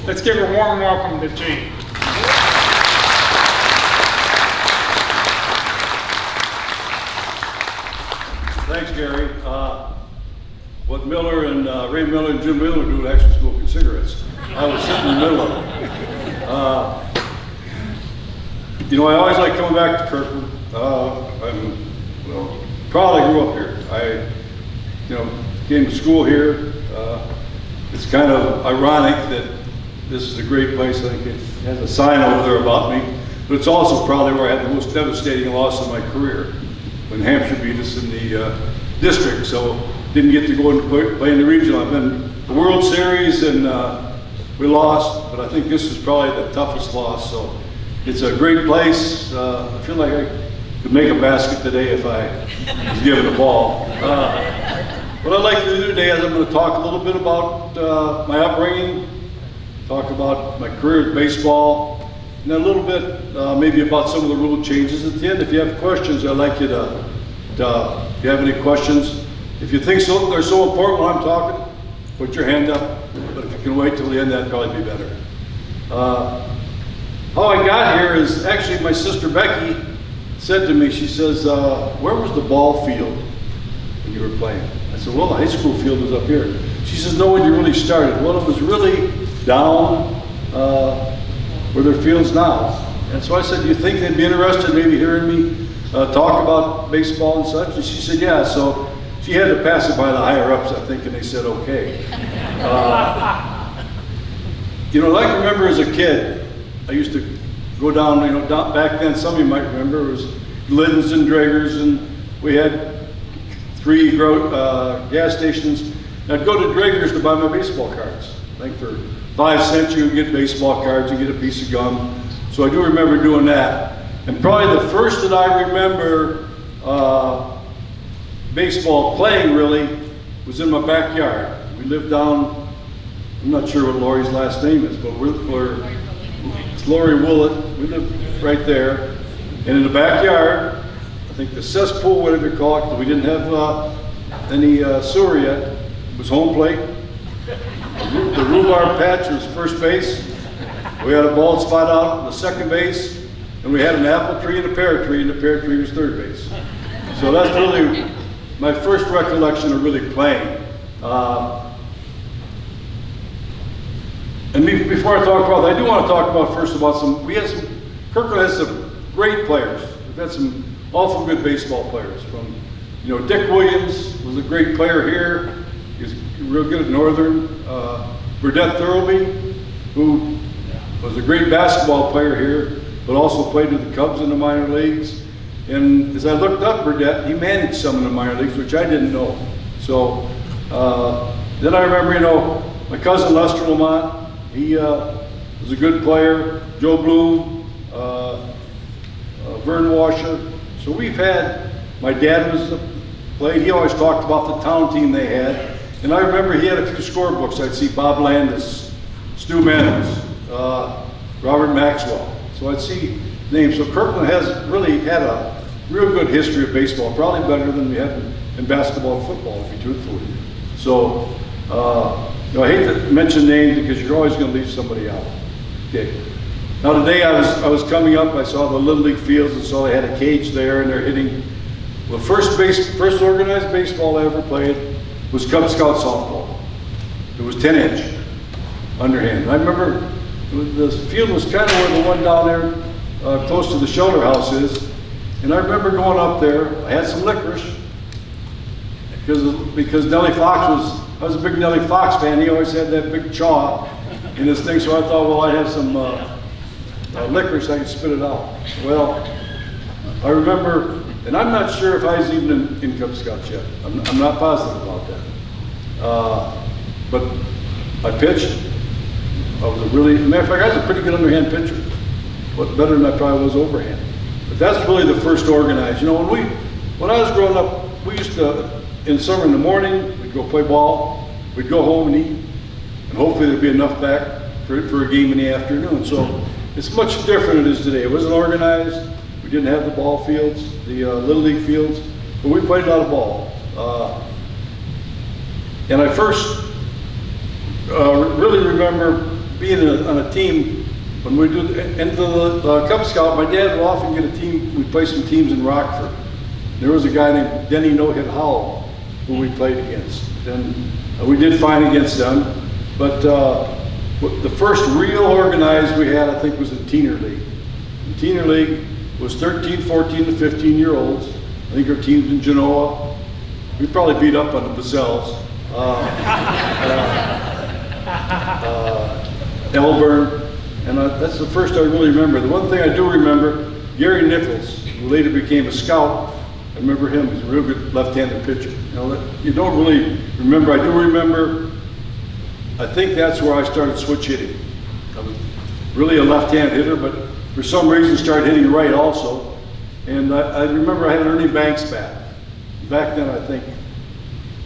Let's give a warm welcome to Gene. Thanks, Gary. What Miller and Ray Miller and Jim Miller do is actually smoking cigarettes. I was sitting in the middle of it. You know, I always like coming back to Kirkland. I'm proud I grew up here. I came to school here. It's kind of ironic that this is a great place. I think it has a sign over there about me, but it's also probably where I had the most devastating loss of my career when Hampshire beat us in the district. So didn't get to go and play in the regional. I've been to the World Series and we lost, but I think this is probably the toughest loss. So it's a great place. I feel like I could make a basket today if I was given the ball. What I'd like to do today is I'm going to talk a little bit about my upbringing, talk about my career at baseball, and then a little bit maybe about some of the rule changes at the end. If you have questions, I'd like you to if you have any questions. If you think they're so important when I'm talking, put your hand up. But if you can wait till the end, that'd probably be better. How I got here is actually my sister Becky said to me, she says, where was the ball field when you were playing? I said, well, the high school field was up here. She says, no, when you really started. Well, it was really down where their field's now. And so I said, do you think they'd be interested maybe hearing me talk about baseball and such? And she said, yeah. So she had to pass it by the higher ups, I think, and they said, okay. You know, I can remember as a kid, I used to go down, back then, some of you might remember, it was Glidden's and Drager's, and we had 3 gas stations. I'd go to Drager's to buy my baseball cards. I think for 5 cents you could get baseball cards, you get a piece of gum. So I do remember doing that. And probably the first that I remember baseball playing really was in my backyard. We lived down, I'm not sure what Lori's last name is, but it's Lori Willett. We lived right there. And in the backyard, I think the cesspool, whatever you call it, because we didn't have any sewer yet, it was home plate. The rhubarb patch was first base. We had a bald spot out on the second base, and we had an apple tree and a pear tree, and the pear tree was third base. So that's really my first recollection of really playing. And before I talk about that, I do want to talk about first about Kirkland has some great players. We've had some awful good baseball players. From, Dick Williams was a great player here. He was real good at Northern. Burdette Thurlby, who was a great basketball player here, but also played with the Cubs in the minor leagues. And as I looked up Burdette, he managed some in the minor leagues, which I didn't know. So then I remember, my cousin Lester Lamont, he was a good player. Joe Bloom, Vern Washer. So we've had, my dad played, he always talked about the town team they had. And I remember he had a few scorebooks. I'd see Bob Landis, Stu Manners, Robert Maxwell. So I'd see names. So Kirkland has really had a real good history of baseball, probably better than we have in basketball and football, if you're truthful. So I hate to mention names because you're always going to leave somebody out. Okay. Now today I was coming up, I saw the Little League fields and saw they had a cage there and they're hitting. Well, first organized baseball I ever played was Cub Scout softball. It was 10-inch underhand. I remember the field was kind of where the one down there close to the shelter house is. And I remember going up there, I had some licorice because Nellie Fox I was a big Nellie Fox fan. He always had that big chaw in his thing, so I thought, well, I'd have some licorice, I could spit it out. Well, I remember, and I'm not sure if I was even in Cub Scouts yet. I'm not positive about that. But I pitched. I was matter of fact, I was a pretty good underhand pitcher, but better than I probably was overhand. But that's really the first organized. When I was growing up, we used to, in summer in the morning, we'd go play ball, we'd go home and eat, and hopefully there'd be enough back for a game in the afternoon. So it's much different than it is today. It wasn't organized. We didn't have the ball fields, the Little League fields, but we played a lot of ball. And I first really remember being on a team, when we do the end of the Cub Scout, my dad would often get a team, we'd play some teams in Rockford. There was a guy named Denny No-Hit Howell who we played against. And we did fine against them, but the first real organized we had, I think, was the Teener League. The Teener League was 13, 14 to 15-year-olds. I think our teams in Genoa, we probably beat up on the Bazelles. Elburn, and that's the first I really remember. The one thing I do remember, Gary Nichols, who later became a scout. I remember him. He's a real good left-handed pitcher. You don't really remember. I do remember. I think that's where I started switch hitting. I was really a left-hand hitter, but for some reason started hitting right also. And I remember I had an Ernie Banks bat. Back then, I think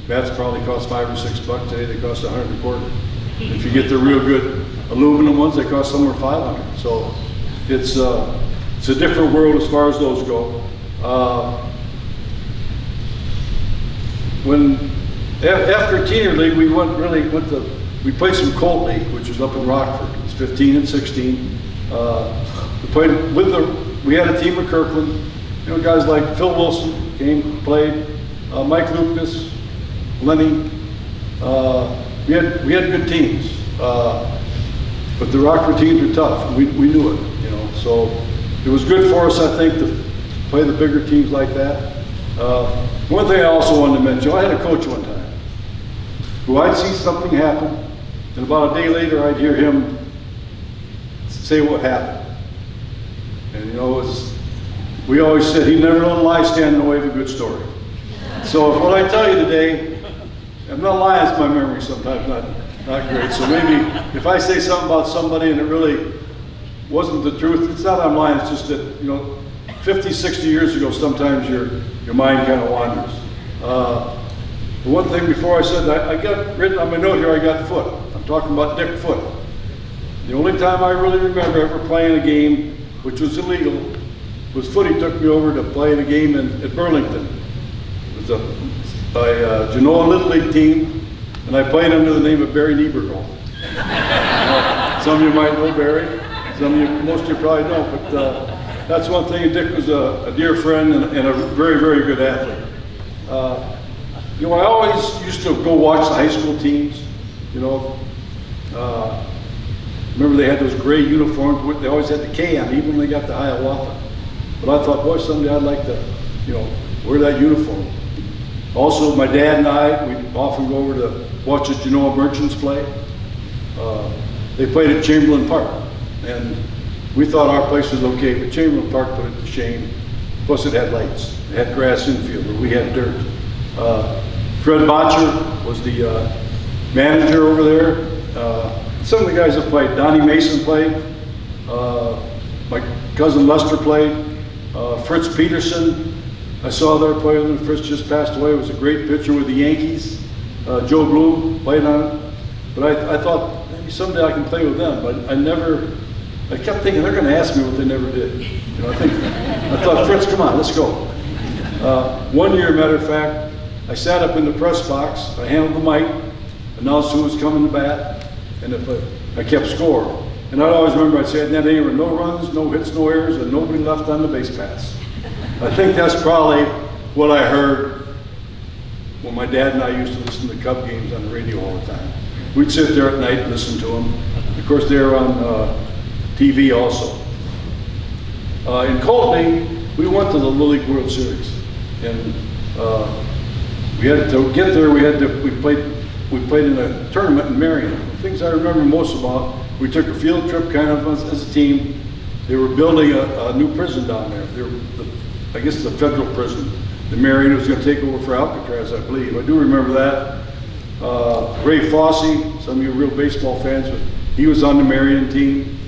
bats probably cost $5 or $6. Today they cost $125. If you get the real good aluminum ones, they cost somewhere $500. So it's a different world as far as those go. After Teener League, we played some Colt League, which was up in Rockford. It was 15 and 16. We had a team at Kirkland. Guys like Phil Wilson came, played, Mike Lucas, Lenny. We had good teams, but the Rockford teams were tough. We knew it, So it was good for us, I think, to play the bigger teams like that. One thing I also wanted to mention, I had a coach one time who I'd see something happen, and about a day later I'd hear him say what happened. And we always said he never let a lie stand in the way of a good story. So if what I tell you today, I'm not lying, it's my memory sometimes not great. So maybe if I say something about somebody and it really wasn't the truth, it's not I'm lying, it's just that, 50, 60 years ago, sometimes your mind kind of wanders. The one thing before I said that, I got written on my note here, I got Foot. I'm talking about Dick Foot. The only time I really remember ever playing a game, which was illegal, was Footy took me over to play in a game at Burlington. It was a Genoa Little League team, and I played under the name of Barry Niebergall. Some of you might know Barry, most of you probably don't, but that's one thing. Dick was a dear friend and a very, very good athlete. I always used to go watch the high school teams. Remember they had those gray uniforms. They always had the K on, even when they got to Hiawatha. But I thought, boy, someday I'd like to, wear that uniform. Also, my dad and I, we'd often go over to watch the Genoa Merchants play. They played at Chamberlain Park, and we thought our place was okay, but Chamberlain Park put it to shame. Plus it had lights. It had grass infield, but we had dirt. Fred Botcher was the manager over there. Some of the guys that played, Donnie Mason played. My cousin Lester played. Fritz Peterson, I saw there play when Fritz just passed away. It was a great pitcher with the Yankees. Joe Bloom played on it. But I thought maybe someday I can play with them, but I kept thinking they're going to ask me what they never did. I thought, Fritz, come on, let's go. One year, matter of fact, I sat up in the press box, I handled the mic, announced who was coming to bat, and if I kept score. And I'd always remember I'd say, that there were no runs, no hits, no errors, and nobody left on the base pass. I think that's probably what I heard when my dad and I used to listen to Cub games on the radio all the time. We'd sit there at night and listen to them. Of course, they were on TV also. In Colt League, we went to the Little League World Series, and we had to get there. We played in a tournament in Marion. The things I remember most about, we took a field trip kind of as a team. They were building a new prison down there. I guess the federal prison. The Marion was going to take over for Alcatraz, I believe. I do remember that. Ray Fossey, some of you are real baseball fans, but he was on the Marion team.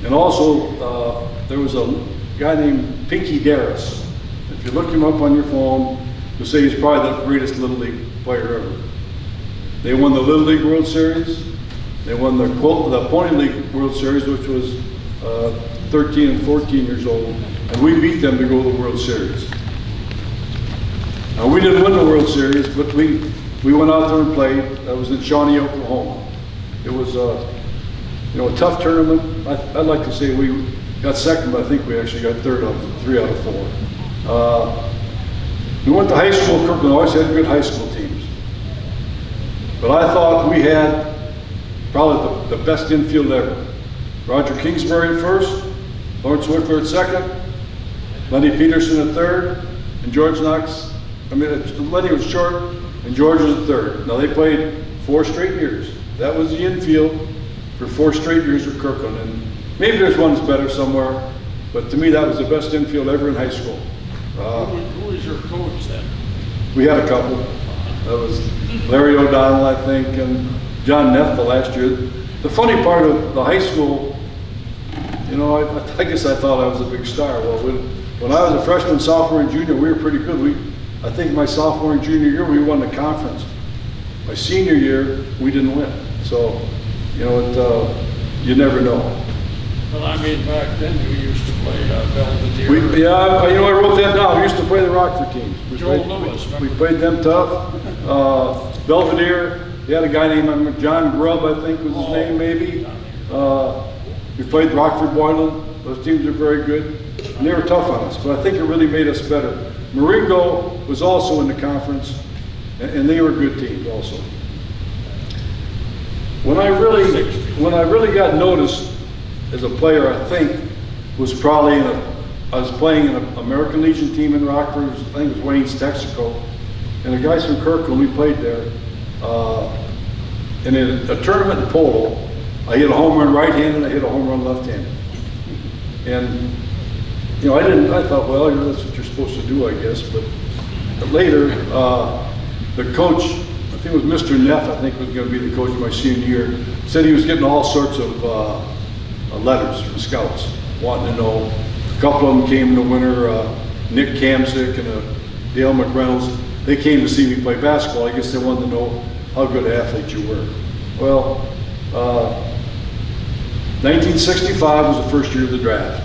And also, there was a guy named Pinky Darris. If you look him up on your phone, you'll say he's probably the greatest Little League player ever. They won the Little League World Series. They won the Pony League World Series, which was 13 and 14 years old. And we beat them to go to the World Series. Now, we didn't win the World Series, but we went out there and played. That was in Shawnee, Oklahoma. It was You know, a tough tournament. I'd like to say we got second, but I think we actually got third out of 3 out of 4. We went to high school. Kirkland always had good high school teams. But I thought we had probably the best infield ever. Roger Kingsbury at first, Lawrence Wickler at second, Lenny Peterson at third, and George Knox. Lenny was short, and George was at third. Now they played 4 straight years. That was the infield for 4 straight years with Kirkland. And maybe there's one's better somewhere, but to me that was the best infield ever in high school. Who was your coach then? We had a couple. That was Larry O'Donnell, I think, and John Neff the last year. The funny part of the high school, you know, I guess I thought I was a big star. Well, when I was a freshman, sophomore, and junior, we were pretty good. I think my sophomore and junior year, we won the conference. My senior year, we didn't win. So, you know, you never know. Well, I mean, back then you used to play Belvedere. Yeah, you know, I wrote that down. We used to play the Rockford teams. We played them tough. Belvedere, we had a guy named John Grubb, I think was his name, maybe. We played Rockford Boylan. Those teams are very good. And they were tough on us, but I think it really made us better. Marengo was also in the conference, and they were good teams also. When I really got noticed as a player, I think, was probably I was playing in an American Legion team in Rockford. I think it was Wayne's, Texaco. And the guys from Kirkland, we played there. And in a tournament in polo, I hit a home run right-handed, I hit a home run left-handed. And, you know, I thought, well, you know, that's what you're supposed to do, I guess. But later, the coach, I think it was Mr. Neff, I think was going to be the coach my senior year, said he was getting all sorts of letters from scouts wanting to know. A couple of them came in the winter, Nick Kamzik and Dale McReynolds. They came to see me play basketball. I guess they wanted to know how good an athlete you were. Well, 1965 was the first year of the draft.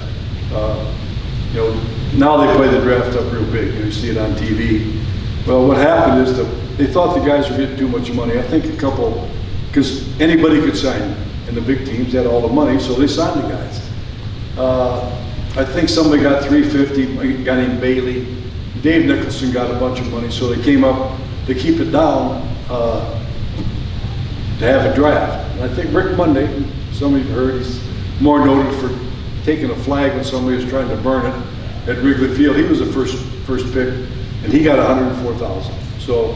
You know, now they play the draft up real big. You see it on TV. Well, what happened is they thought the guys were getting too much money. I think a couple, because anybody could sign them, and the big teams had all the money, so they signed the guys. I think somebody got $350, a guy named Bailey. Dave Nicholson got a bunch of money, so they came up to keep it down to have a draft. And I think Rick Monday, some of you heard, he's more noted for taking a flag when somebody was trying to burn it at Wrigley Field. He was the first pick, and he got $104,000. So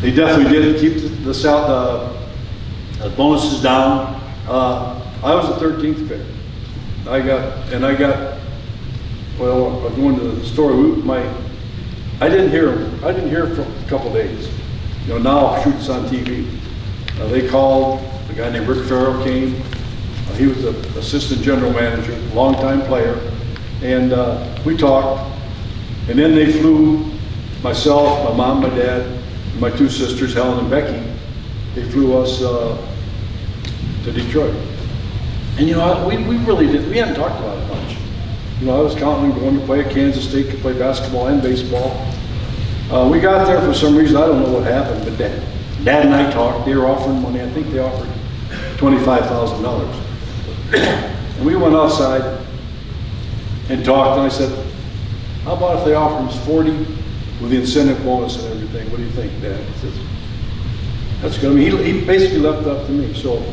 they definitely did keep the bonuses down. I was the 13th pick. I got, well, going to the story, I didn't hear for a couple days. You know, now shoot, it's on TV. They called, a guy named Rick Farrell came. He was the assistant general manager, longtime player. And we talked, and then they flew myself, my mom, my dad, and my 2 sisters, Helen and Becky. They flew us to Detroit. And you know, we really didn't, we hadn't talked about it much. You know, I was counting on going to play at Kansas State, to play basketball and baseball. We got there for some reason, I don't know what happened, but Dad and I talked. They were offering money. I think they offered $25,000. And we went outside and talked, and I said, how about if they offer us 40 with the incentive bonus and everything? What do you think, Dad? He says, that's good. I mean, he basically left it up to me. So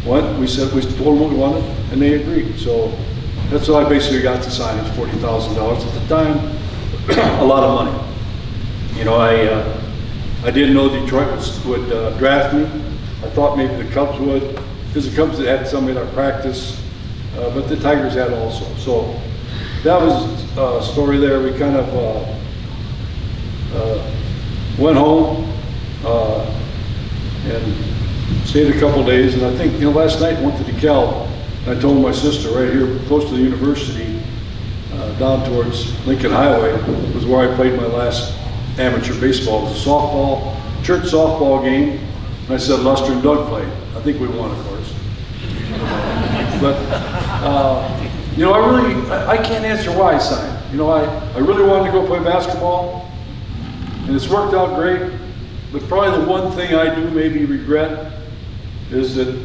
we told them what we wanted, and they agreed. So that's what I basically got to sign. It's $40,000 at the time, a lot of money. You know, I didn't know Detroit would draft me. I thought maybe the Cubs would, because the Cubs had somebody at our practice, but the Tigers had also. So that was a story there. We kind of went home and stayed a couple days. And I think, you know, last night I went to DeKalb, and I told my sister right here, close to the university, down towards Lincoln Highway, was where I played my last amateur baseball. It was a softball, church softball game. And I said Luster and Doug played. I think we won, of course. But, you know, I can't answer why I signed. You know, I really wanted to go play basketball, and it's worked out great. But probably the one thing I do maybe regret is that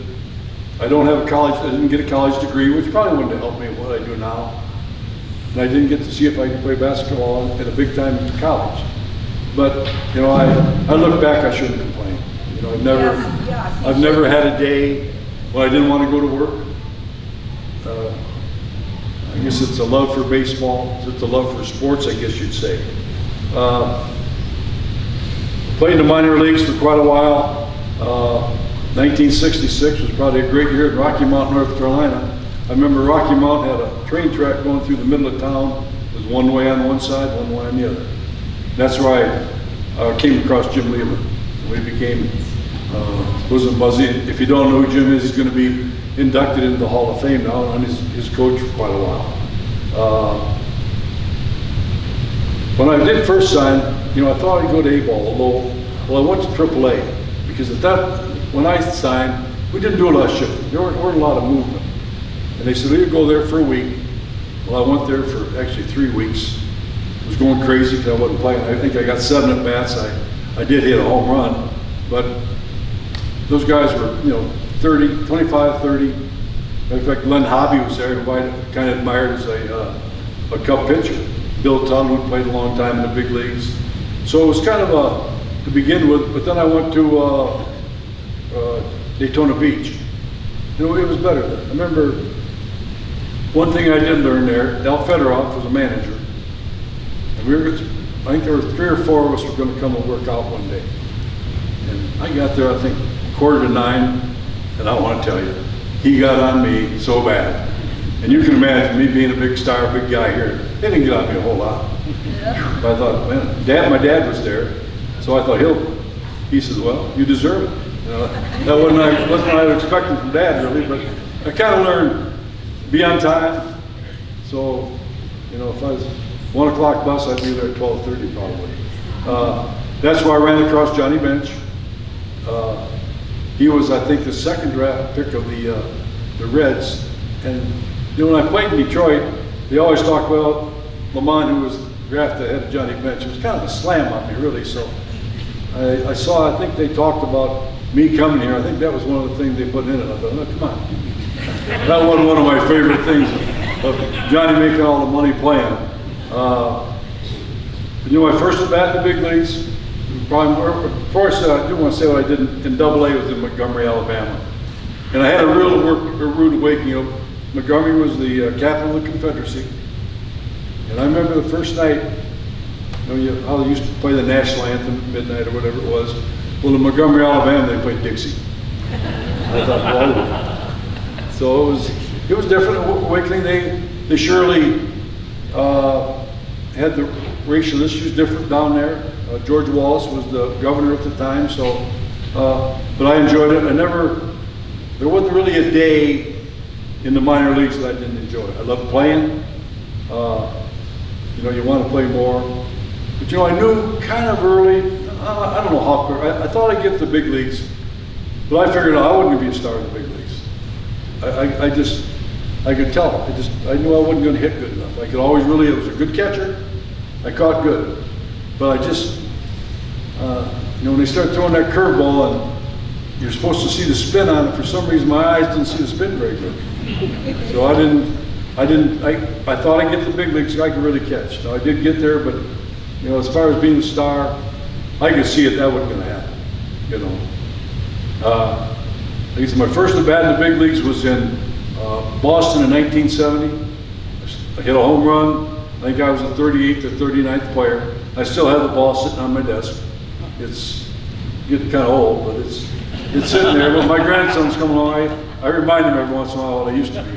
I don't have a college, I didn't get a college degree, which probably wouldn't have helped me in what I do now. And I didn't get to see if I could play basketball at a big time college. But, you know, I look back, I shouldn't complain. You know, I've never had a day when I didn't want to go to work. I guess it's a love for baseball, it's a love for sports, I guess you'd say. Played in the minor leagues for quite a while. 1966 was probably a great year in Rocky Mount, North Carolina. I remember Rocky Mount had a train track going through the middle of town. It was one way on one side, one way on the other. That's where I came across Jim Lehman. We became bosom buddies. If you don't know who Jim is, he's going to be inducted into the Hall of Fame now, and I'm his coach for quite a while. When I did first sign, you know, I thought I'd go to A-ball, although, well, I went to AAA, because when I signed, we didn't do a lot of shifting. There weren't a lot of movement. And they said, well, you go there for a week. Well, I went there for actually 3 weeks. I was going crazy because I wasn't playing. I think I got 7 at bats. I did hit a home run, but those guys were, you know, 30, 25, 30. In fact, Len Hobby was there, who I kind of admired as a cup pitcher. Bill Tuttle, who played a long time in the big leagues. So it was kind of to begin with, but then I went to Daytona Beach. You know, it was better then. I remember one thing I did learn there, Al Fedorov was a manager. And I think there were 3 or 4 of us were going to come and work out one day. And I got there, I think, 8:45, and I want to tell you, he got on me so bad. And you can imagine me being a big star, big guy here. He didn't get on me a whole lot. Yeah. But I thought, man, my dad was there, so I thought he says, well, you deserve it. That wasn't what I was expecting from Dad, really, but I kind of learned be on time. So, you know, if I was 1 o'clock bus, I'd be there at 12:30 probably. That's why I ran across Johnny Bench. He was, I think, the 2nd draft pick of the Reds. And you know, when I played in Detroit, they always talked about Lamont, who was drafted ahead of Johnny Bench. It was kind of a slam on me, really. So I think they talked about me coming here. I think that was one of the things they put in it. I thought, oh, come on. That wasn't one of my favorite things of Johnny making all the money playing. You know, my first at bat in the big leagues, of course, I do want to say what I did in AA was in Montgomery, Alabama. And I had a rude awakening. Montgomery was the capital of the Confederacy. And I remember the first night, you know, how they used to play the national anthem at midnight or whatever it was. Well, in Montgomery, Alabama, they played Dixie. I thought, well, so it was different. Awakening, they surely had the racial issues different down there. George Wallace was the governor at the time, so, but I enjoyed it. There wasn't really a day in the minor leagues that I didn't enjoy. I loved playing. You know, you want to play more. But you know, I knew kind of early, I don't know how quick, I thought I'd get to the big leagues, but I figured out I wasn't going to be a star in the big leagues. I could tell. I knew I wasn't going to hit good enough. I was a good catcher. I caught good. But I just, you know, when they start throwing that curveball and you're supposed to see the spin on it, for some reason my eyes didn't see the spin very good. So I thought I'd get to the big leagues so I could really catch. So I did get there, but, you know, as far as being a star, I could see it, that wasn't going to happen, you know. I guess my first at bat in the big leagues was in Boston in 1970. I hit a home run. I think I was the 38th or 39th player. I still have the ball sitting on my desk. It's getting kind of old, but it's sitting there. But my grandson's coming along. I remind him every once in a while what I used to be.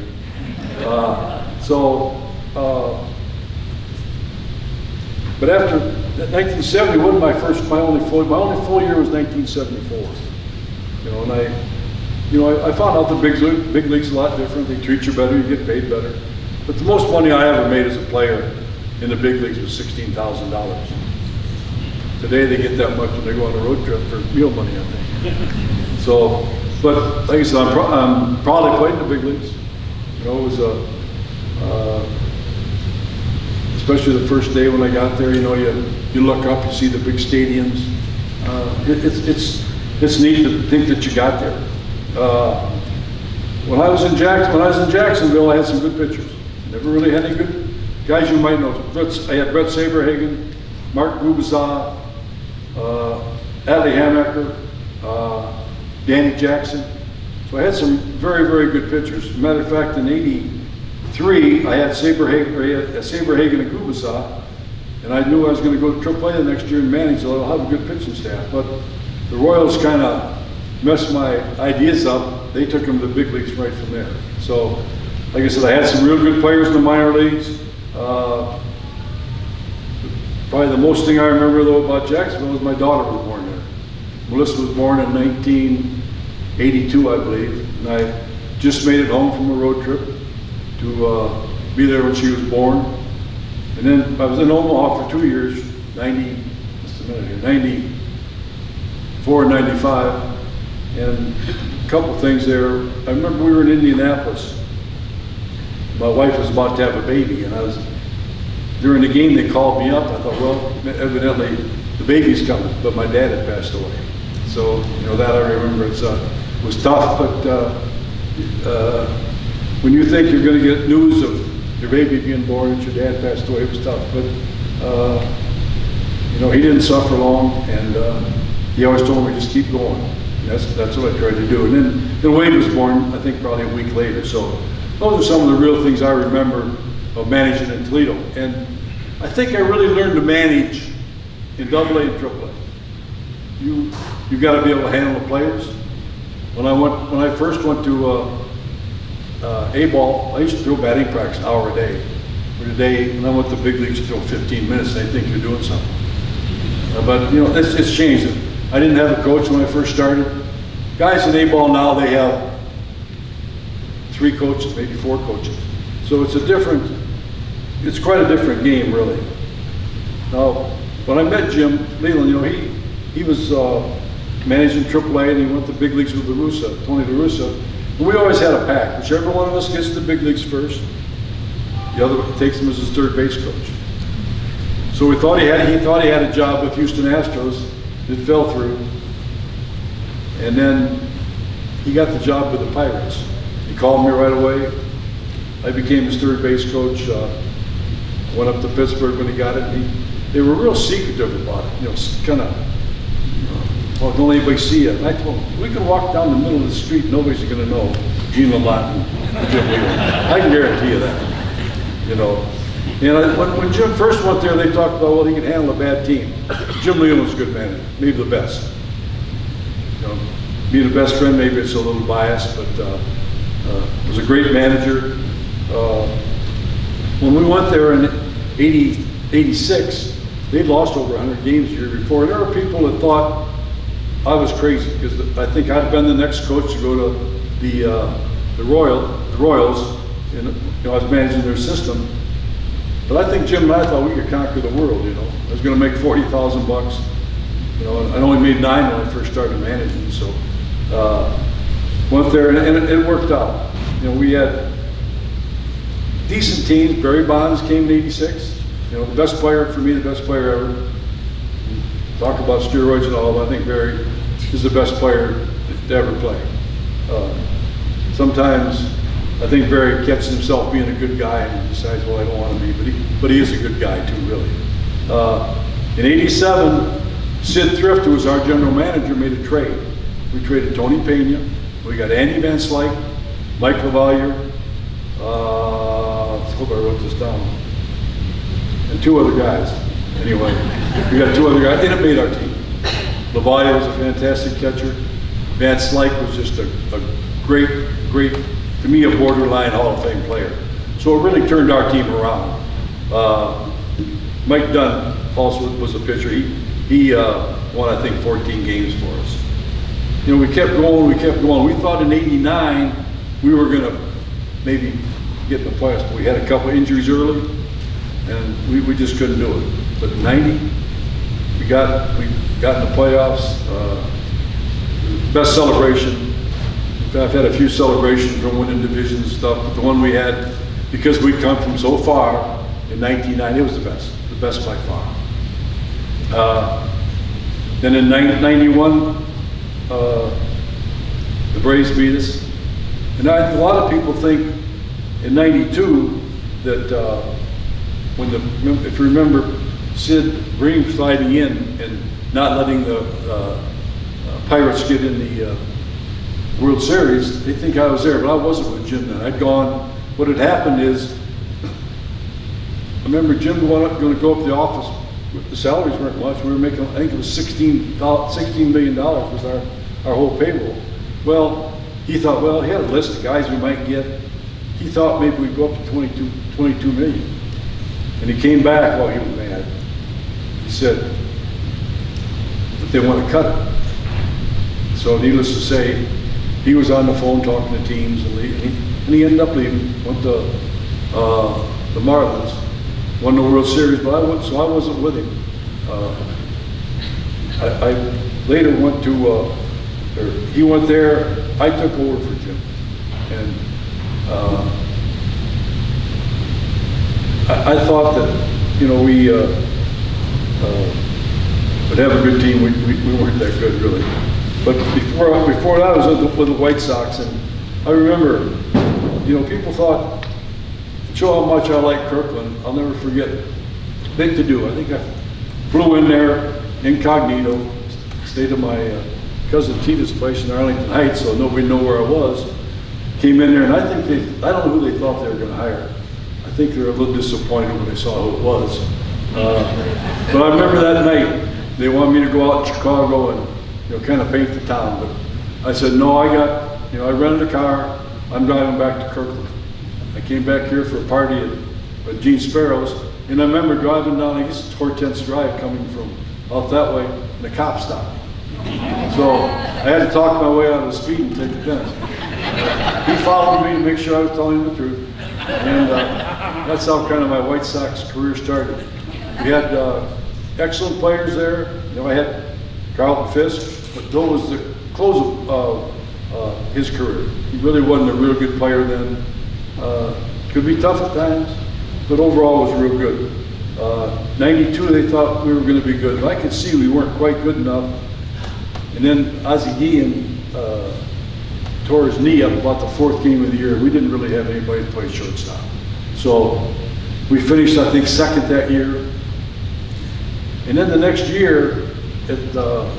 But after 1970 wasn't my only full year was 1974. You know, and I found out the big league's a lot different. They treat you better, you get paid better. But the most money I ever made as a player in the big leagues was $16,000. Today they get that much when they go on a road trip for meal money, I think. So, but like I said, I'm proud I played in the big leagues. You know, it was especially the first day when I got there. You know, you look up, you see the big stadiums. It's neat to think that you got there. when I was in Jacksonville, I had some good pitchers. Never really had any good guys you might know. I had Brett Saberhagen, Mark Gubaza, Adley Hamaker, Danny Jackson. So I had some very, very good pitchers. As a matter of fact, in '83, I had Saberhagen and Gubaza, and I knew I was going to go to AAA the next year and manage, so I'll have a good pitching staff. But the Royals kind of messed my ideas up. They took them to the big leagues right from there. So, like I said, I had some real good players in the minor leagues. Probably the most thing I remember though about Jacksonville was my daughter was born there. Melissa was born in 1982, I believe, and I just made it home from a road trip to be there when she was born. And then I was in Omaha for 2 years, 94 and 95, and a couple things there. I remember we were in Indianapolis. My wife was about to have a baby, and during the game they called me up. I thought, well, evidently the baby's coming, but my dad had passed away. So, that I remember. It was tough, but when you think you're going to get news of your baby being born and your dad passed away, it was tough. But, he didn't suffer long, and he always told me, just keep going. And that's what I tried to do. And then Wade was born, I think, probably a week later. So those are some of the real things I remember of managing in Toledo. And I think I really learned to manage in AA and AAA. You've got to be able to handle the players. When I first went to A-ball, I used to throw batting practice an hour a day. But today, when I went to the big leagues, throw 15 minutes, they think you're doing something. But it's changed. I didn't have a coach when I first started. Guys in A-ball now, they have 3 coaches, maybe 4 coaches. So it's quite a different game, really. Now, when I met Jim Leland, he was managing AAA, and he went to big leagues with Tony La Russa. And we always had a pact. Whichever one of us gets to the big leagues first, the other takes him as his third base coach. So he thought he had a job with Houston Astros. It fell through. And then he got the job with the Pirates. He called me right away. I became his third base coach. Went up to Pittsburgh when he got it. They were real secretive about it. Kind of, well, don't let anybody see it. And I told him, we can walk down the middle of the street, nobody's going to know Gene Lamont and Jim Leland. I can guarantee you that. And when Jim first went there, they talked about, well, he can handle a bad team. Jim Leland was a good manager, maybe the best. Being a best friend, maybe it's a little biased, but was a great manager. When we went there in 86, they'd lost over 100 games the year before. And there were people that thought I was crazy because I think I'd been the next coach to go to the Royals, and I was managing their system. But I think Jim and I thought we could conquer the world. I was going to make $40,000. I only made 9 when I first started managing. So went there, and it worked out. We had decent teams. Barry Bonds came in '86. The best player for me, the best player ever. Talk about steroids and all, but I think Barry is the best player to ever play. Sometimes I think Barry catches himself being a good guy and he decides, well, I don't want to be, but he is a good guy too, really. In '87, Sid Thrift, who was our general manager, made a trade. We traded Tony Pena. We got Andy Van Slyke, Mike LaValliere, I hope I wrote this down, and 2 other guys. Anyway, we got 2 other guys, and it made our team. LaValliere was a fantastic catcher. Van Slyke was just a great, to me, a borderline Hall of Fame player. So it really turned our team around. Mike Dunn also was a pitcher. He won, I think, 14 games for us. We kept going. We thought in '89 we were going to maybe get in the playoffs, but we had a couple injuries early, and we just couldn't do it. But in '90, we got in the playoffs. Best celebration. I've had a few celebrations from winning divisions and stuff, but the one we had, because we'd come from so far in 1990, it was the best by far. Then in '91, the Braves beat us. And a lot of people think in '92 that if you remember Sid Bream sliding in and not letting the Pirates get in the World Series, they think I was there, but I wasn't with Jim then. I'd gone. What had happened is, I remember Jim going to go up to the office. The salaries weren't much. We were making, I think it was $16 million was our whole payroll. Well, he thought, well, he had a list of guys we might get. He thought maybe we'd go up to 22 million. And he came back, well, he was mad. He said that they want to cut it. So needless to say, he was on the phone talking to teams, and he ended up leaving, went to the Marlins, won the World Series, but I wasn't with him. I later went to, he went there, I took over for Jim. And I thought that, you know, we would have a good team. We weren't that good, really. But before that, I was with the White Sox, and I remember, you know, people thought, show how much I like Kirkland. I'll never forget. Big to do. I think I flew in there incognito, stayed at my cousin Tita's place in Arlington Heights, so nobody knew where I was. Came in there, and I don't know who they thought they were going to hire. I think they were a little disappointed when they saw who it was. But I remember that night, they wanted me to go out in Chicago and, you know, kind of paint the town. But I said, no, I rented a car. I'm driving back to Kirkland. I came back here for a party at Gene Sparrow's, and I remember driving down, I guess it's Hortense Drive, coming from out that way, and the cop stopped me. So I had to talk my way out of the speed and take the test. He followed me to make sure I was telling him the truth. And that's how kind of my White Sox career started. We had excellent players there. You know, I had Carlton Fisk, but Bill was the close of his career. He really wasn't a real good player then. Could be tough at times, but overall was real good. '92, they thought we were going to be good, but I could see we weren't quite good enough. And then Ozzie Guillen tore his knee up about the 4th game of the year. We didn't really have anybody to play shortstop. So we finished, I think, 2nd that year. And then the next year at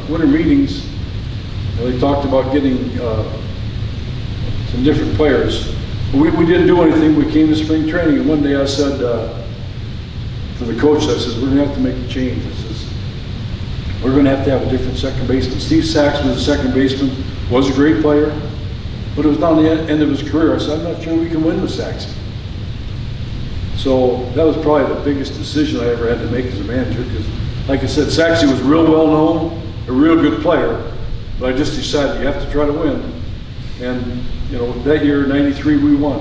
winter meetings, they talked about getting some different players. We didn't do anything. We came to spring training, and one day I said to the coach, I said, we're going to have to make a change. I says, we're going to have a different second baseman. Steve Sachs was the second baseman, was a great player, but it was down the end of his career. I said, I'm not sure we can win with Sachs. So that was probably the biggest decision I ever had to make as a manager, because, like I said, Sachs was real well known, a real good player, but I just decided you have to try to win. And you know, that year, '93, we won.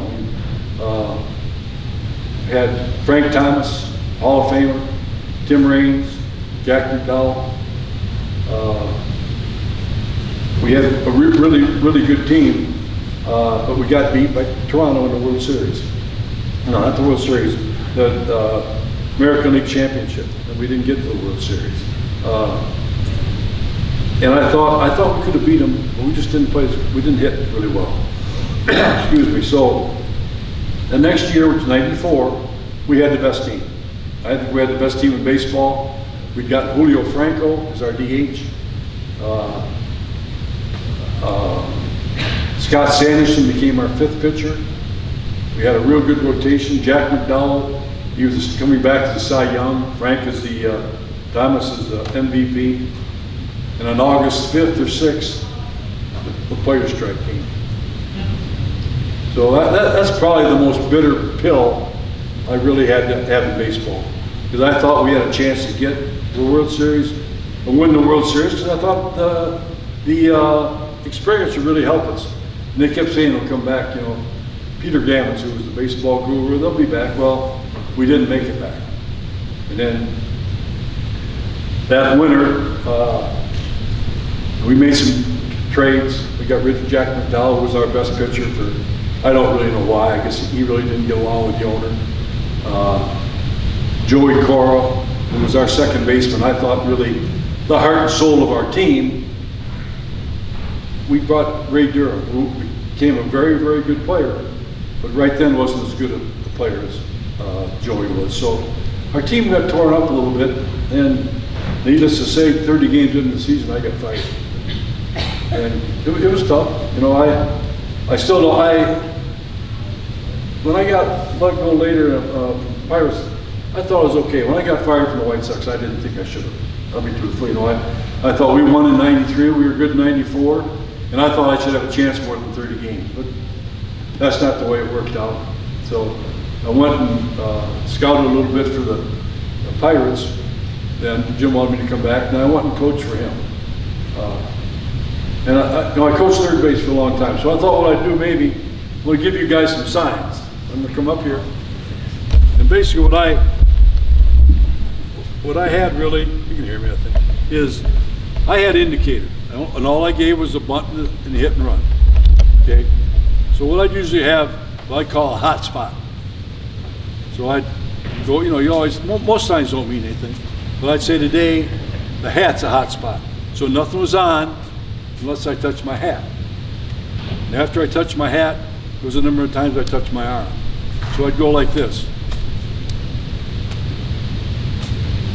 We had Frank Thomas, Hall of Famer, Tim Raines, Jack McDowell. We had a really good team, but we got beat by Toronto in the World Series. No, not the World Series, the American League Championship, and we didn't get to the World Series. And I thought we could have beat them, but we just didn't play. We didn't hit really well. Excuse me. So the next year, which was '94, we had the best team. I think we had the best team in baseball. We'd got Julio Franco as our DH. Scott Sanderson became our 5th pitcher. We had a real good rotation. Jack McDowell, he was coming back to the Cy Young. Frank is Thomas is the MVP. And on August 5th or 6th, the players' strike came. So that's probably the most bitter pill I really had to have in baseball, because I thought we had a chance to get the World Series and win the World Series, because I thought the experience would really help us. And they kept saying they'll come back. You know, Peter Gammons, who was the baseball guru, they'll be back. Well, we didn't make it back. And then that winter, we made some trades. We got rid of Jack McDowell, who was our best pitcher for, I don't really know why. I guess he really didn't get along with the owner. Joey Cora, who was our second baseman, I thought really the heart and soul of our team. We brought Ray Durham, who became a very, very good player, but right then wasn't as good a player as Joey was. So our team got torn up a little bit, and needless to say, 30 games into the season, I got fired. And it was tough. You know, I still don't, when I got let go later from Pirates, I thought it was okay. When I got fired from the White Sox, I didn't think I should have. I'll be truthful. You know, I thought we won in '93, we were good in '94, and I thought I should have a chance more than 30 games. But that's not the way it worked out. So I went and scouted a little bit for the Pirates. Then Jim wanted me to come back, and I went and coached for him. And I coached third base for a long time, so I thought what I'd do maybe, I'm going to give you guys some signs. I'm going to come up here, and basically what I had really, you can hear me I think, is I had indicator, and all I gave was a bunt and a hit and run. Okay, so what I'd usually have, what I call a hot spot. So I'd go, you know, you always, most signs don't mean anything, but I'd say today, the hat's a hot spot. So nothing was on unless I touched my hat. And after I touched my hat, there was a number of times I touched my arm. So I'd go like this.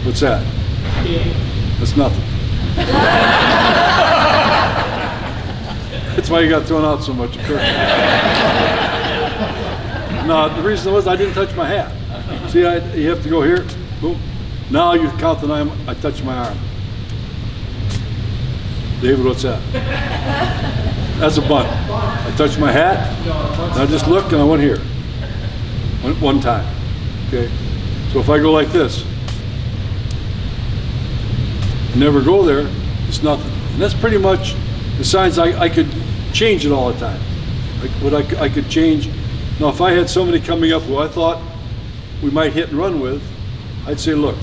What's that? Yeah. That's nothing. That's why you got thrown out so much at Kirkland. No, the reason was I didn't touch my hat. See, you have to go here, boom. Now you count the nine, I touch my arm. David, what's that? That's a bunt. I touched my hat, and I just looked and I went here. Went one time, okay? So if I go like this, and never go there, it's nothing. And that's pretty much the signs. I could change it all the time. I could change. Now if I had somebody coming up who I thought we might hit and run with, I'd say, look,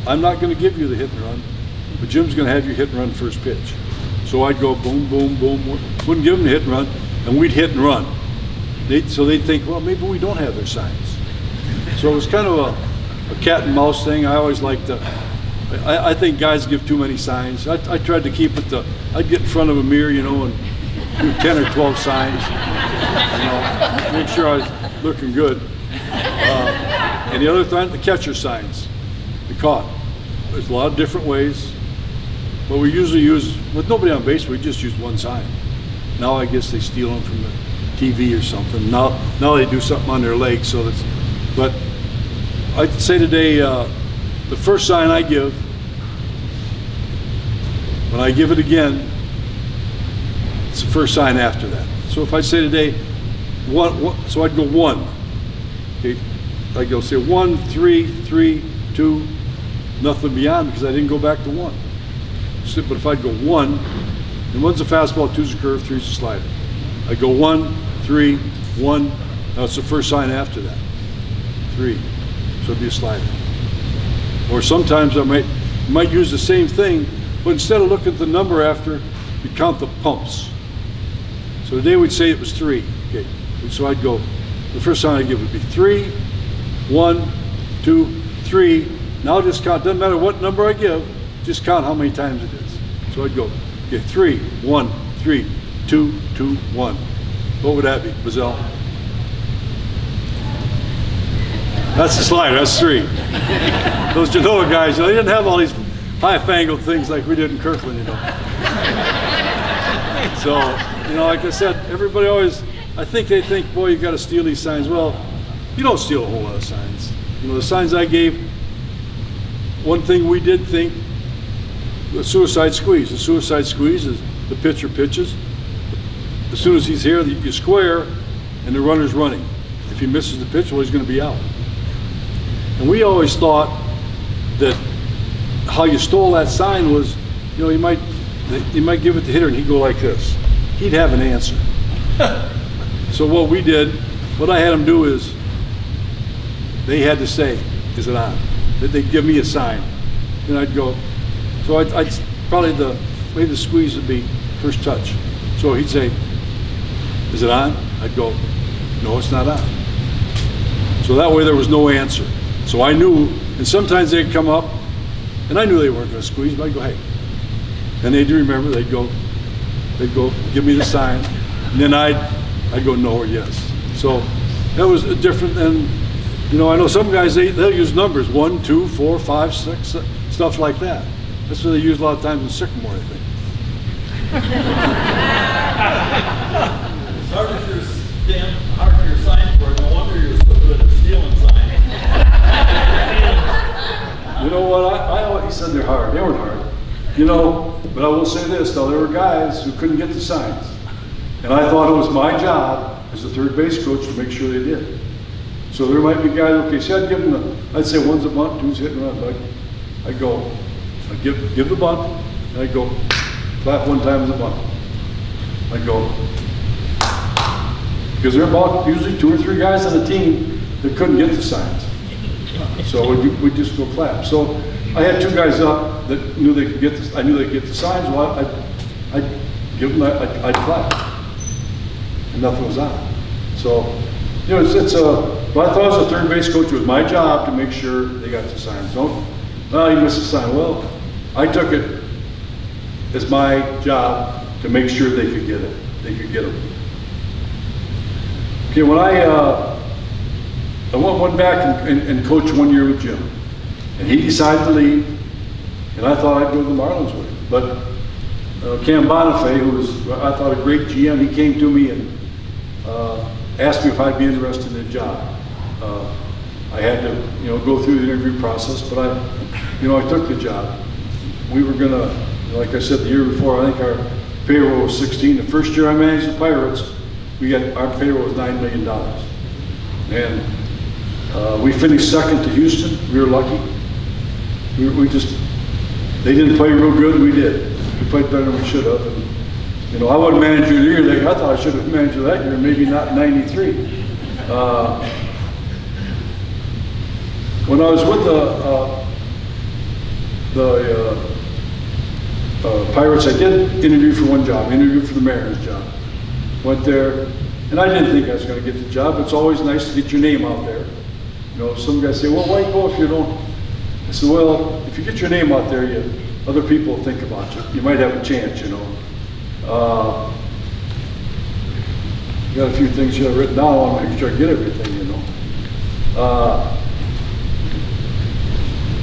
I'm not going to give you the hit and run, but Jim's going to have you hit and run first pitch. So I'd go boom, boom, boom, wouldn't give them the hit and run, and we'd hit and run. So they'd think, well, maybe we don't have their signs. So it was kind of a cat and mouse thing. I always liked to, I think guys give too many signs. I tried to keep it to, I'd get in front of a mirror, you know, and do 10 or 12 signs, you know, make sure I was looking good. And the other thing, the catcher signs, the caught. There's a lot of different ways. But we usually use, with nobody on base, we just use one sign. Now I guess they steal them from the TV or something. Now they do something on their legs, so that's, but I'd say today, the first sign I give, when I give it again, it's the first sign after that. So if I say today, one, so I'd go one. Okay, I'd go say 1, 3, 3, 2, nothing beyond because I didn't go back to one. So, but if I'd go one, and one's a fastball, two's a curve, three's a slider. I go 1, 3, 1. Now it's the first sign after that. 3, so it'd be a slider. Or sometimes I might use the same thing, but instead of looking at the number after, we count the pumps. So today we'd say it was 3. Okay, so I'd go, the first sign I'd give would be 3, 1, 2, 3. Now just count, doesn't matter what number I give, just count how many times it is. So I'd go, okay, 3, 1, 3, 2, 2, 1. What would that be, Bazell? That's the slider, that's 3. Those Genoa guys, you know, they didn't have all these high-fangled things like we did in Kirkland, you know. So, you know, like I said, everybody always, I think they think, boy, you got to steal these signs. Well, you don't steal a whole lot of signs. You know, the signs I gave, one thing we did think, the suicide squeeze. The suicide squeeze is the pitcher pitches. As soon as he's here, you square, and the runner's running. If he misses the pitch, well, he's going to be out. And we always thought that how you stole that sign was, you know, you might give it to the hitter and he'd go like this. He'd have an answer. So what we did, what I had them do is, they had to say, is it on? They'd give me a sign. Then I'd go, so I'd probably maybe the squeeze would be first touch. So he'd say, is it on? I'd go, no, it's not on. So that way there was no answer. So I knew, and sometimes they'd come up, and I knew they weren't going to squeeze, but I'd go, hey. And they'd remember, they'd go, give me the sign. And then I'd go no or yes. So that was different than, you know, I know some guys, they'll use numbers, 1, 2, 4, 5, 6, stuff like that. That's what they use a lot of times in Sycamore, I think. As hard as your signs were, no wonder you're so good at stealing signs. You know what, I always said they're hard. They weren't hard. You know, but I will say this, though, there were guys who couldn't get the signs. And I thought it was my job as a third base coach to make sure they did. So there might be guys, okay, so I'd give them I'd say one's a bunt, two's hitting run. I'd give the bunt, and I'd go, clap one time as a bunt. I'd go, because there are about usually 2 or 3 guys on the team that couldn't get the signs. So we'd just go clap. So I had 2 guys up that knew they could get the, I knew they could get the signs. Well, I'd give them, I'd clap. And nothing was on. So, you know, but I thought as a third base coach, it was my job to make sure they got the signs. Well, you missed a sign. Well, I took it as my job to make sure they could get it. They could get them. Okay, when I went back and coached 1 year with Jim, and he decided to leave, and I thought I'd go to the Marlins with him. But Cam Bonifay, who was, I thought, a great GM, he came to me and asked me if I'd be interested in the job. I had to, you know, go through the interview process, but I took the job. We were gonna, like I said, the year before, I think our payroll was 16. The first year I managed the Pirates, our payroll was $9 million. And we finished second to Houston. We were lucky. They didn't play real good, we did. We played better than we should have. And, you know, I wasn't manager of the year. I thought I should have been manager that year, maybe not in '93. When I was with the Pirates, I did interview for one job, interviewed for the Mariners job. Went there, and I didn't think I was going to get the job. It's always nice to get your name out there. You know, some guys say, well, why go if you don't? I said, well, if you get your name out there, other people will think about you. You might have a chance, you know. Got a few things here written down. I want to make sure I get everything, you know.